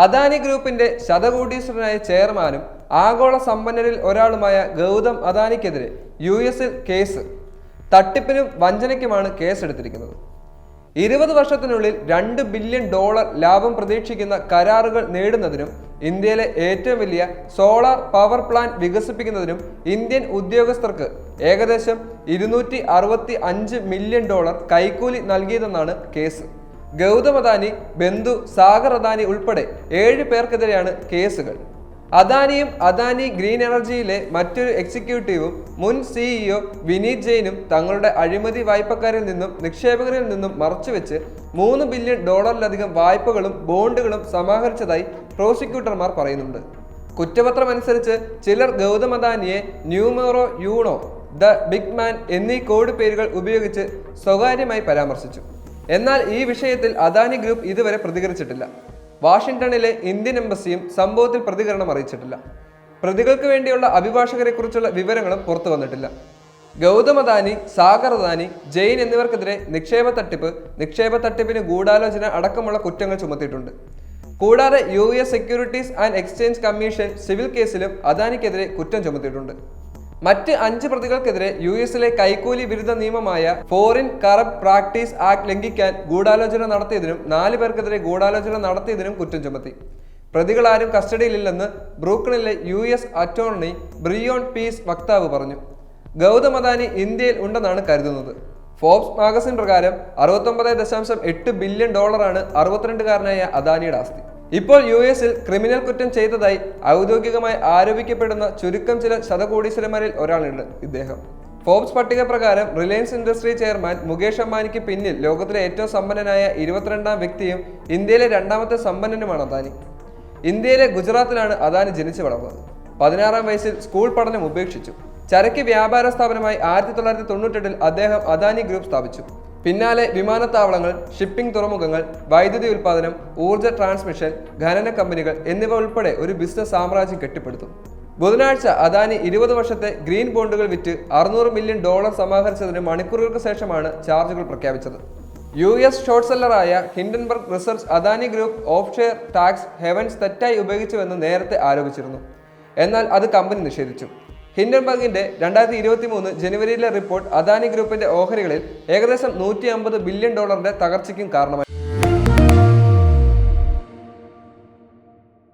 അദാനി ഗ്രൂപ്പിന്റെ ശതകോടീശ്വരനായ ചെയർമാനും ആഗോള സമ്പന്നരിൽ ഒരാളുമായ ഗൗതം അദാനിക്കെതിരെ യു.എസിൽ കേസ്. തട്ടിപ്പിനും വഞ്ചനയ്ക്കുമാണ് കേസെടുത്തിരിക്കുന്നത്. 20 വർഷത്തിനുള്ളിൽ $2 ബില്യൺ ലാഭം പ്രതീക്ഷിക്കുന്ന കരാറുകൾ നേടുന്നതിനും ഇന്ത്യയിലെ ഏറ്റവും വലിയ സോളാർ പവർ പ്ലാന്റ് വികസിപ്പിക്കുന്നതിനും ഇന്ത്യൻ ഉദ്യോഗസ്ഥർക്ക് ഏകദേശം $265 മില്യൺ കൈക്കൂലി നൽകിയതെന്നാണ് കേസ്. ഗൗതം അദാനി, ബന്ധു സാഗർ അദാനി ഉൾപ്പെടെ 7 പേർക്കെതിരെയാണ് കേസുകൾ. അദാനിയും അദാനി ഗ്രീൻ എനർജിയിലെ മറ്റൊരു എക്സിക്യൂട്ടീവും മുൻ സിഇഒ വിനീത് ജെയിനും തങ്ങളുടെ അഴിമതി വായ്പക്കാരിൽ നിന്നും നിക്ഷേപകരിൽ നിന്നും മറച്ചുവെച്ച് $3 ബില്യൺ വായ്പകളും ബോണ്ടുകളും സമാഹരിച്ചതായി പ്രോസിക്യൂട്ടർമാർ പറയുന്നുണ്ട്. കുറ്റപത്രം അനുസരിച്ച് ചിലർ ഗൗതം അദാനിയെ numero uno, the big man എന്നീ കോഡ് പേരുകൾ ഉപയോഗിച്ച് സ്വകാര്യമായി പരാമർശിച്ചു. എന്നാൽ ഈ വിഷയത്തിൽ അദാനി ഗ്രൂപ്പ് ഇതുവരെ പ്രതികരിച്ചിട്ടില്ല. വാഷിംഗ്ടണിലെ ഇന്ത്യൻ എംബസിയും സംഭവത്തിൽ പ്രതികരണം അറിയിച്ചിട്ടില്ല. പ്രതികൾക്ക് വേണ്ടിയുള്ള അഭിഭാഷകരെക്കുറിച്ചുള്ള വിവരങ്ങളും പുറത്തു വന്നിട്ടില്ല. ഗൗതം അദാനി, സാഗർ അദാനി, ജെയിൻ എന്നിവർക്കെതിരെ നിക്ഷേപ തട്ടിപ്പിന് ഗൂഢാലോചന അടക്കമുള്ള കുറ്റങ്ങൾ ചുമത്തിയിട്ടുണ്ട്. കൂടാതെ US securities and exchange commission civil കേസിലും അദാനിക്കെതിരെ കുറ്റം ചുമത്തിയിട്ടുണ്ട്. മറ്റ് 5 പ്രതികൾക്കെതിരെ US-ലെ കൈക്കൂലി വിരുദ്ധ നിയമമായ ഫോറിൻ കറപ്റ്റ് പ്രാക്ടീസ് ആക്ട് ലംഘിക്കാൻ ഗൂഢാലോചന നടത്തിയതിനും 4 പേർക്കെതിരെ ഗൂഢാലോചന നടത്തിയതിനും കുറ്റം ചുമത്തി. പ്രതികളാരും കസ്റ്റഡിയിലില്ലെന്ന് ബ്രൂക്ലിനിലെ US അറ്റോർണി ബ്രിയോൺ പീസ് വക്താവ് പറഞ്ഞു. ഗൗതം അദാനി ഇന്ത്യയിൽ ഉണ്ടെന്നാണ് കരുതുന്നത്. ഫോബ്സ് മാഗസിൻ പ്രകാരം $69.8 ബില്യൺ 62-കാരനായ അദാനിയുടെ ആസ്തി. ഇപ്പോൾ US-ൽ ക്രിമിനൽ കുറ്റം ചെയ്തതായി ഔദ്യോഗികമായി ആരോപിക്കപ്പെടുന്ന ചുരുക്കം ചില ശതകോടീശ്വരന്മാരിൽ ഒരാളാണ് ഇദ്ദേഹം. ഫോബ്സ് പട്ടിക പ്രകാരം റിലയൻസ് ഇൻഡസ്ട്രി ചെയർമാൻ മുകേഷ് അംബാനിക്ക് പിന്നിൽ ലോകത്തിലെ ഏറ്റവും സമ്പന്നനായ 22ാം വ്യക്തിയും ഇന്ത്യയിലെ 2ാമത്തെ സമ്പന്നനുമാണ് അദാനി. ഇന്ത്യയിലെ ഗുജറാത്തിലാണ് അദാനി ജനിച്ചു വളർന്നത്. 16ാം വയസ്സിൽ സ്കൂൾ പഠനം ഉപേക്ഷിച്ചു. ചരക്ക് വ്യാപാര സ്ഥാപനമായി 1998-ൽ അദ്ദേഹം അദാനി ഗ്രൂപ്പ് സ്ഥാപിച്ചു. പിന്നാലെ വിമാനത്താവളങ്ങൾ, ഷിപ്പിംഗ് തുറമുഖങ്ങൾ, വൈദ്യുതി ഉൽപ്പാദനം, ഊർജ്ജ ട്രാൻസ്മിഷൻ, ഖനന കമ്പനികൾ എന്നിവ ഉൾപ്പെടെ ഒരു ബിസിനസ് സാമ്രാജ്യം കെട്ടിപ്പടുത്തു. ബുധനാഴ്ച അദാനി 20 വർഷത്തെ ഗ്രീൻ ബോണ്ടുകൾ വിറ്റ് $600 മില്യൺ സമാഹരിച്ചതിന് മണിക്കൂറുകൾക്ക് ശേഷമാണ് ചാർജുകൾ പ്രഖ്യാപിച്ചത്. US ഷോർട്ട് സെല്ലറായ Hindenburg research Adani group offshore tax havens തെറ്റായി ഉപയോഗിച്ചുവെന്ന് നേരത്തെ ആരോപിച്ചിരുന്നു. എന്നാൽ അത് കമ്പനി നിഷേധിച്ചു. ഹിൻഡൻബർഗിന്റെ 2023 ജനുവരിയിലെ റിപ്പോർട്ട് അദാനി ഗ്രൂപ്പിന്റെ ഓഹരികളിൽ ഏകദേശം $150 ബില്യൺ തകർച്ചയ്ക്കും കാരണമായി.